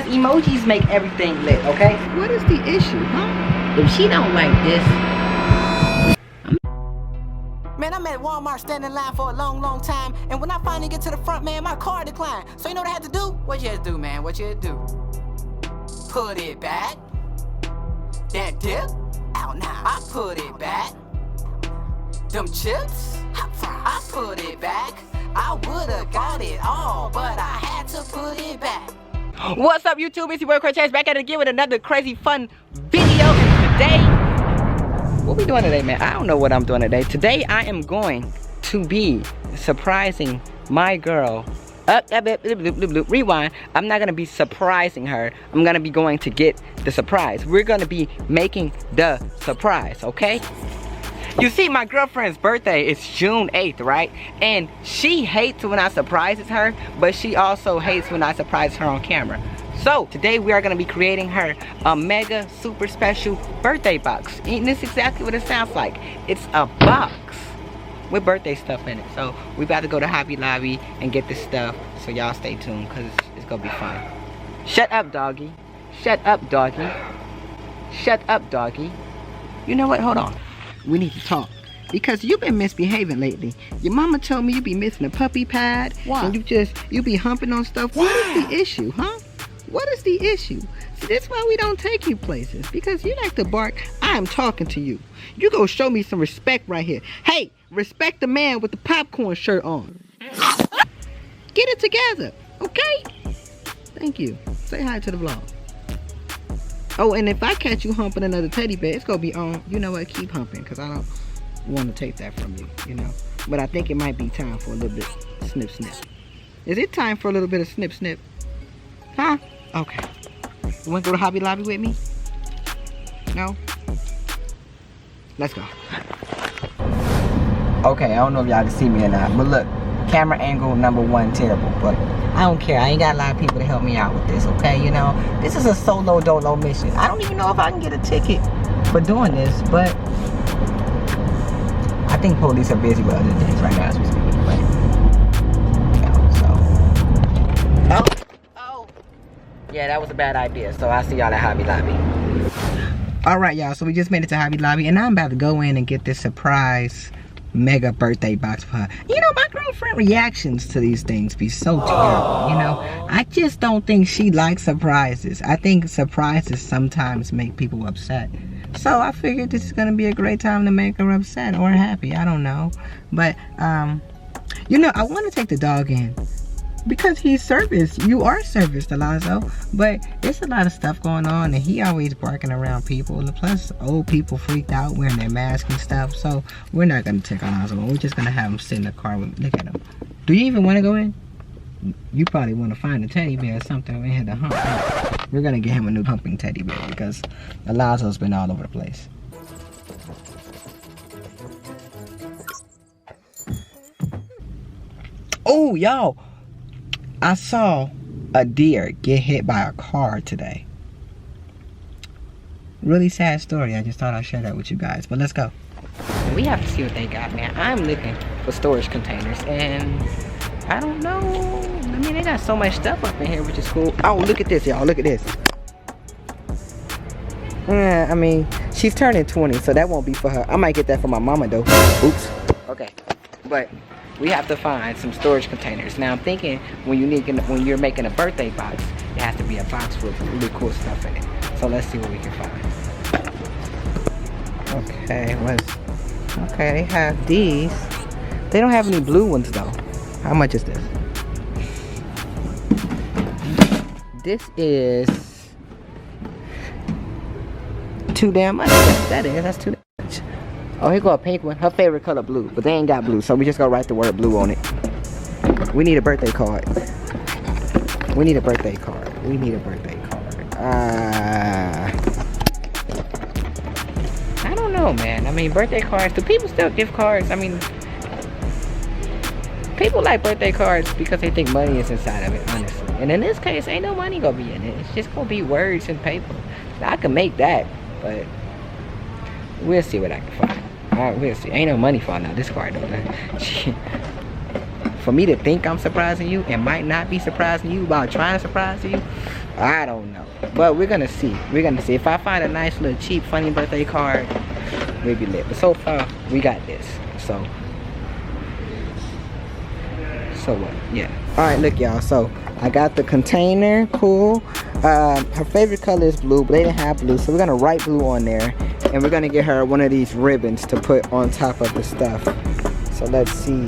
Emojis make everything lit, okay? What is the issue, huh? If she don't like this... Man, I'm at Walmart standing in line for a long time, and when I finally get to the front, man, my car declined. So you know what I had to do? What you had to do, man? What you had to do? Put it back. That dip? Out now. I put it back. Them chips? I put it back. I would've got it all, but I had to put it back. What's up, YouTube? It's your boy Cortez back at it again with another crazy fun video. And today, what we doing today, man? I don't know what I'm doing today. Today, I am going to be surprising my girl. Rewind. I'm not gonna be surprising her. I'm gonna be going to get the surprise. We're gonna be making the surprise, okay? You see, my girlfriend's birthday is June 8th, right? And she hates when I surprises her, but she also hates when I surprise her on camera. So today we are going to be creating her a mega super special birthday box. And this is exactly what it sounds like. It's a box with birthday stuff in it. So we about to go to Hobby Lobby and get this stuff. So y'all stay tuned because it's going to be fun. Shut up, doggy. Shut up, doggy. Shut up, doggy. You know what? Hold on. We need to talk because you've been misbehaving lately. Your mama told me you be missing a puppy pad. Why? And you be humping on stuff. What is the issue, huh? What is the issue? See, that's why we don't take you places, because you like to bark. I am talking to you. You go show me some respect right here. Hey, respect the man with the popcorn shirt on. Get it together, okay? Thank you. Say hi to the vlog. Oh, and if I catch you humping another teddy bear, it's gonna be on. You know what? Keep humping, because I don't want to take that from you, you know. But I think it might be time for a little bit snip snip. Is it time for a little bit of snip snip? Huh? Okay. You want to go to Hobby Lobby with me? No? Let's go. Okay, I don't know if y'all can see me or not, but look, camera angle number one terrible, but I don't care. I ain't got a lot of people to help me out with this, okay? You know, this is a solo dolo mission. I don't even know if I can get a ticket for doing this, but I think police are busy with other things right now as we speak. But, you know, so. Oh. Yeah, that was a bad idea. So I'll see y'all at Hobby Lobby. Alright, y'all. So we just made it to Hobby Lobby, and I'm about to go in and get this surprise mega birthday box for her. You know, my girlfriend reactions to these things be so terrible, you know. I just don't think she likes surprises. I think surprises sometimes make people upset. So I figured this is gonna be a great time to make her upset or happy. I don't know. But you know, I want to take the dog in because he's serviced. You are serviced, Alonzo. But there's a lot of stuff going on, and he always barking around people. And plus, old people freaked out wearing their masks and stuff. So we're not gonna take Alonzo. We're just gonna have him sit in the car with me. Look at him. Do you even want to go in? You probably want to find a teddy bear or something in here to hump. We're gonna get him a new humping teddy bear because Alonzo's been all over the place. Oh, y'all. I saw a deer get hit by a car today. Really sad story. I just thought I'd share that with you guys. But let's go. We have to see what they got, man. I'm looking for storage containers, and I don't know. I mean, they got so much stuff up in here, which is cool. Oh, look at this, y'all. Look at this. Yeah, I mean, she's turning 20, so that won't be for her. I might get that for my mama, though. Oops. Okay. But we have to find some storage containers. Now I'm thinking when you're making a birthday box, it has to be a box with really cool stuff in it. So let's see what we can find. Okay, okay, they have these. They don't have any blue ones though. How much is this? This is too damn much. That's too damn much. Oh, here go a pink one. Her favorite color, blue. But they ain't got blue, so we just gonna write the word blue on it. We need a birthday card. We need a birthday card. We need a birthday card. I don't know, man. I mean, birthday cards. Do people still give cards? I mean, people like birthday cards because they think money is inside of it, honestly. And in this case, ain't no money gonna be in it. It's just gonna be words and paper. Now, I can make that, but we'll see what I can find. Alright, we'll see. Ain't no money falling out this card though. for me to think I'm surprising you and might not be surprising you while trying to surprise you, I don't know. But we're gonna see. We're gonna see. If I find a nice little cheap funny birthday card, we'll be lit. But so far, we got this. So what? Yeah. Alright, look y'all. So I got the container, cool. Her favorite color is blue, but they didn't have blue, so we're gonna write blue on there, and we're gonna get her one of these ribbons to put on top of the stuff. So let's see,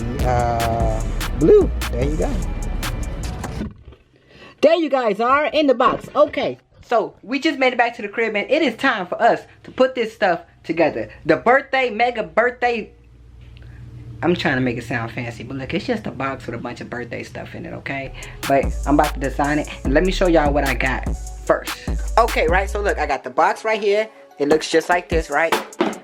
blue, there you go. There you guys are in the box. Okay, so we just made it back to the crib, and it is time for us to put this stuff together. The mega birthday, I'm trying to make it sound fancy, but look, it's just a box with a bunch of birthday stuff in it, okay? But I'm about to design it, and let me show y'all what I got first. Okay, right, so look, I got the box right here. It looks just like this, right?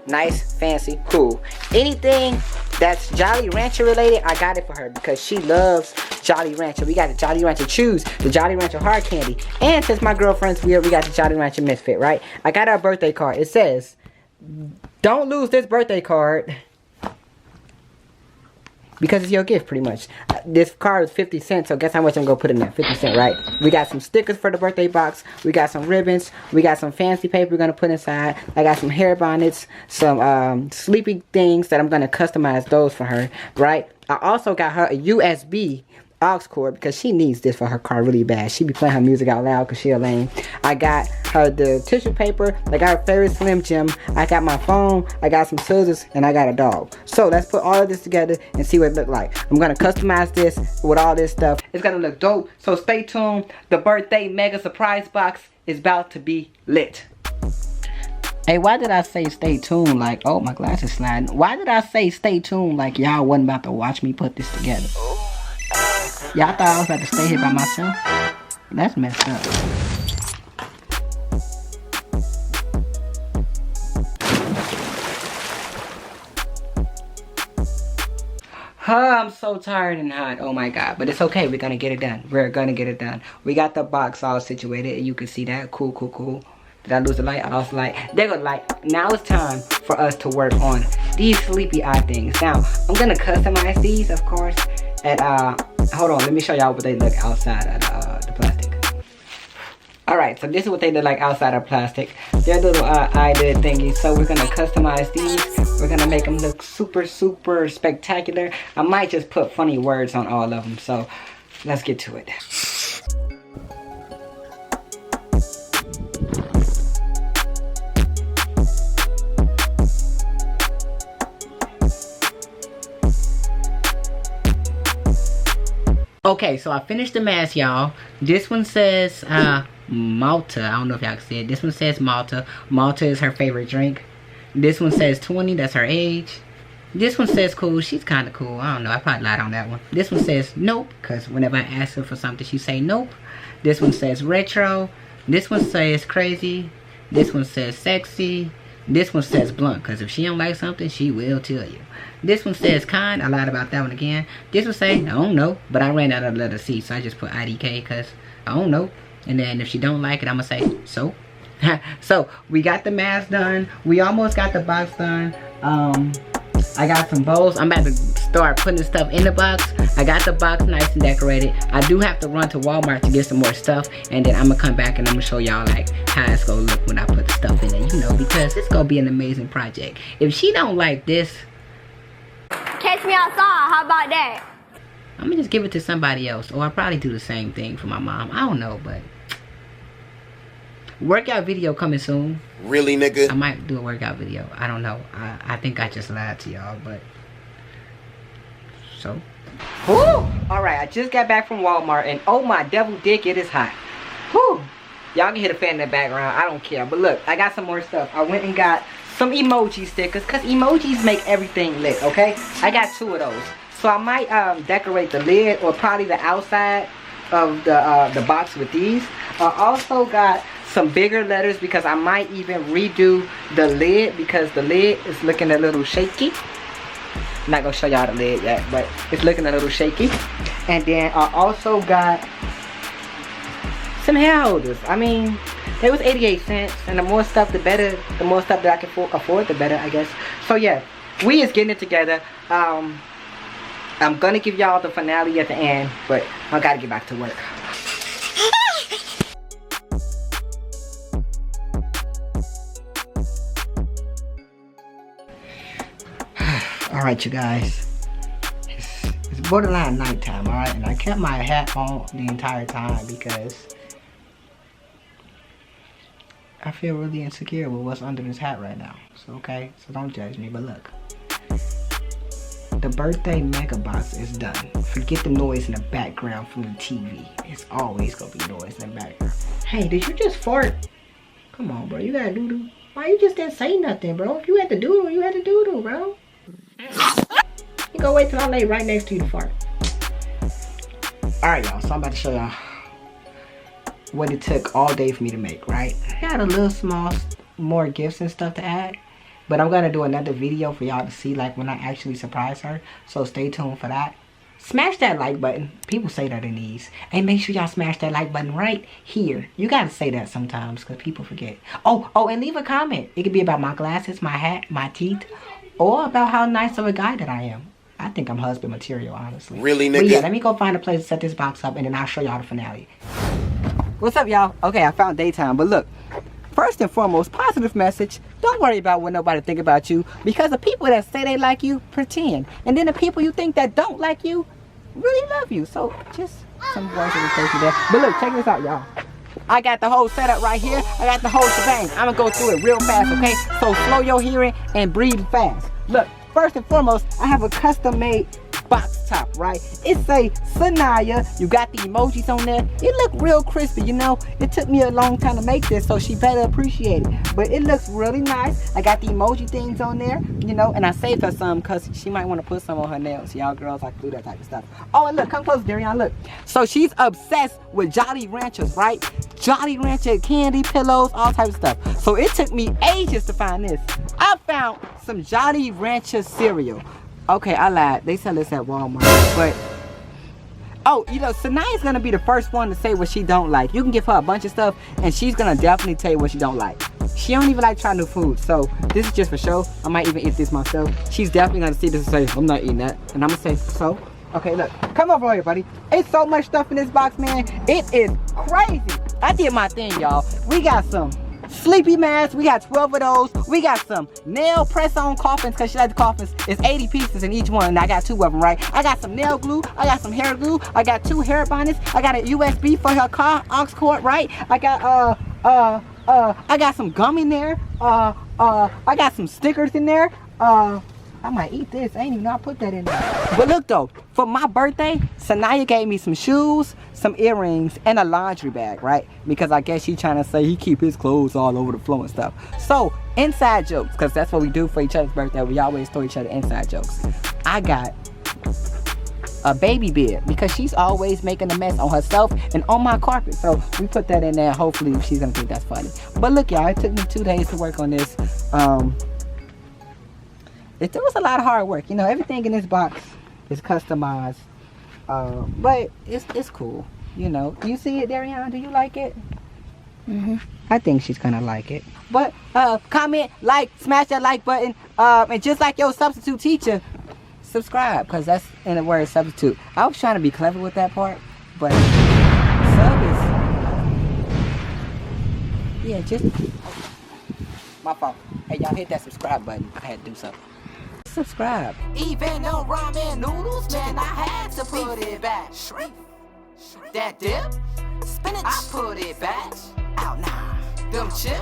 Nice, fancy, cool. Anything that's Jolly Rancher related, I got it for her because she loves Jolly Rancher. We got the Jolly Rancher Chews, the Jolly Rancher Hard Candy, and since my girlfriend's weird, we got the Jolly Rancher Misfit, right? I got her birthday card. It says, don't lose this birthday card, because it's your gift, pretty much. This card is 50 cents, so guess how much I'm gonna put in there? 50 cents, right? We got some stickers for the birthday box. We got some ribbons. We got some fancy paper we're gonna put inside. I got some hair bonnets, some sleepy things that I'm gonna customize those for her, right? I also got her a USB aux cord because she needs this for her car really bad. She be playing her music out loud because she a lame. I got her the tissue paper. I got her favorite Slim Jim. I got my phone. I got some scissors, and I got a dog. So let's put all of this together and see what it look like. I'm gonna customize this with all this stuff. It's gonna look dope. So stay tuned. The birthday mega surprise box is about to be lit. Hey, why did I say stay tuned? Like, oh, my glass is sliding. Why did I say stay tuned? Like y'all wasn't about to watch me put this together. Y'all thought I was about to stay here by myself? That's messed up. I'm so tired and hot. Oh my god. But it's okay. We're gonna get it done. We're gonna get it done. We got the box all situated. You can see that. Cool, cool, cool. Did I lose the light? I lost the light. There goes the light. Now it's time for us to work on these sleepy eye things. Now, I'm gonna customize these, of course. And hold on, let me show y'all what they look outside of the plastic. Alright, so this is what they look like outside of plastic. They're little eyelid thingies. So we're gonna customize these. We're gonna make them look super, super spectacular. I might just put funny words on all of them. So let's get to it. Okay, so I finished the mask, y'all. This one says Malta. I don't know if y'all can see it. This one says Malta. Malta is her favorite drink. This one says 20. That's her age. This one says cool. She's kind of cool. I don't know. I probably lied on that one. This one says nope, because whenever I ask her for something, she say nope. This one says retro. This one says crazy. This one says sexy. This one says blunt, because if she don't like something, she will tell you. This one says kind. I lied about that one again. This one say, I don't know. But I ran out of the letter C, so I just put IDK, because I don't know. And then if she don't like it, I'm going to say, so. So, we got the mask done. We almost got the box done. I got some bowls. I'm about to start putting stuff in the box. I got the box nice and decorated. I do have to run to Walmart to get some more stuff, and then I'm gonna come back and I'm gonna show y'all like how it's gonna look when I put the stuff in there, you know, because it's gonna be an amazing project. If she don't like this, catch me outside. How about that? I'm gonna just give it to somebody else, or I'll probably do the same thing for my mom. I don't know, but workout video coming soon. Really, nigga? I might do a workout video. I don't know. I think I just lied to y'all, but so. Woo! Alright, I just got back from Walmart, and oh my devil dick, it is hot. Whew! Y'all can hear the fan in the background. I don't care. But look, I got some more stuff. I went and got some emoji stickers, because emojis make everything lit, okay? I got 2 of those. So I might decorate the lid, or probably the outside of the box with these. I also got some bigger letters, because I might even redo the lid, because the lid is looking a little shaky. I'm not gonna show y'all the lid yet, but it's looking a little shaky. And then I also got some hair holders. I mean, they was 88 cents, and the more stuff the better. The more stuff that I can afford the better, I guess. So yeah, we is getting it together. I'm gonna give y'all the finale at the end, but I gotta get back to work. Alright, you guys. It's borderline nighttime, alright? And I kept my hat on the entire time because I feel really insecure with what's under this hat right now. So, okay? So don't judge me, but look. The birthday mega box is done. Forget the noise in the background from the TV. It's always gonna be noise in the background. Hey, did you just fart? Come on, bro. You gotta doodle. Why you just didn't say nothing, bro? If you had to doodle, you had to doodle, bro. You go wait till I lay right next to you to fart. Alright, y'all. So I'm about to show y'all what it took all day for me to make, right? I got a little small, more gifts and stuff to add. But I'm gonna do another video for y'all to see like when I actually surprise her. So stay tuned for that. Smash that like button. People say that in these. And make sure y'all smash that like button right here. You gotta say that sometimes because people forget. Oh, and leave a comment. It could be about my glasses, my hat, my teeth, or about how nice of a guy that I am. I think I'm husband material, honestly. Really, nigga? But yeah, let me go find a place to set this box up and then I'll show y'all the finale. What's up, y'all? Okay, I found daytime, but look. First and foremost, positive message. Don't worry about what nobody think about you, because the people that say they like you pretend, and then the people you think that don't like you really love you. So just some voice irritation there. But look, check this out, y'all. I got the whole setup right here. I got the whole shebang. I'm gonna go through it real fast, okay? So slow your hearing and breathe fast. Look, first and foremost, I have a custom-made box top, right? It say Sanaya. You got the emojis on there. It look real crispy, you know. It took me a long time to make this, so she better appreciate it. But it looks really nice. I got the emoji things on there, you know, and I saved her some because she might want to put some on her nails. Y'all girls like to do that type of stuff. Oh, and look, come close, Darian, look. So she's obsessed with Jolly Ranchers, right? Jolly Rancher candy, pillows, all types of stuff. So it took me ages to find this. I found some Jolly Rancher cereal. Okay, I lied. They sell this at Walmart. But, oh, you know, Sanaya's going to be the first one to say what she don't like. You can give her a bunch of stuff, and she's going to definitely tell you what she don't like. She don't even like trying new food. So, this is just for show. I might even eat this myself. She's definitely going to see this and say, I'm not eating that. And I'm going to say, so? Okay, look. Come over here, buddy. It's so much stuff in this box, man. It is crazy. I did my thing, y'all. We got some sleepy masks. We got 12 of those. We got some nail press-on coffins because she likes the coffins. It's 80 pieces in each one, and I got 2 of them, right? I got some nail glue. I got some hair glue. I got 2 hair bonnets. I got a USB for her car, aux cord, right? I got I got some gum in there. I got some stickers in there. I might eat this. I ain't even know I put that in there. But look though, for my birthday, Sanaya gave me some shoes, some earrings, and a laundry bag, right? Because I guess she's trying to say he keep his clothes all over the floor and stuff. So, inside jokes, because that's what we do for each other's birthday. We always tell each other inside jokes. I got a baby bed because she's always making a mess on herself and on my carpet. So, we put that in there. Hopefully, she's going to think that's funny. But look, y'all, it took me 2 days to work on this. It was a lot of hard work. You know, everything in this box is customized. But it's cool. You know, you see it, Darian? Do you like it? I think she's gonna like it. But comment, like, smash that like button. And just like your substitute teacher, subscribe, because that's in the word substitute. I was trying to be clever with that part, but sub is, yeah, just my fault. Hey, y'all hit that subscribe button. I had to do something. Subscribe. Even though ramen noodles, man, I had to put it back. Shrimp, that dip, spinach, I put it back. Out now. Them chips,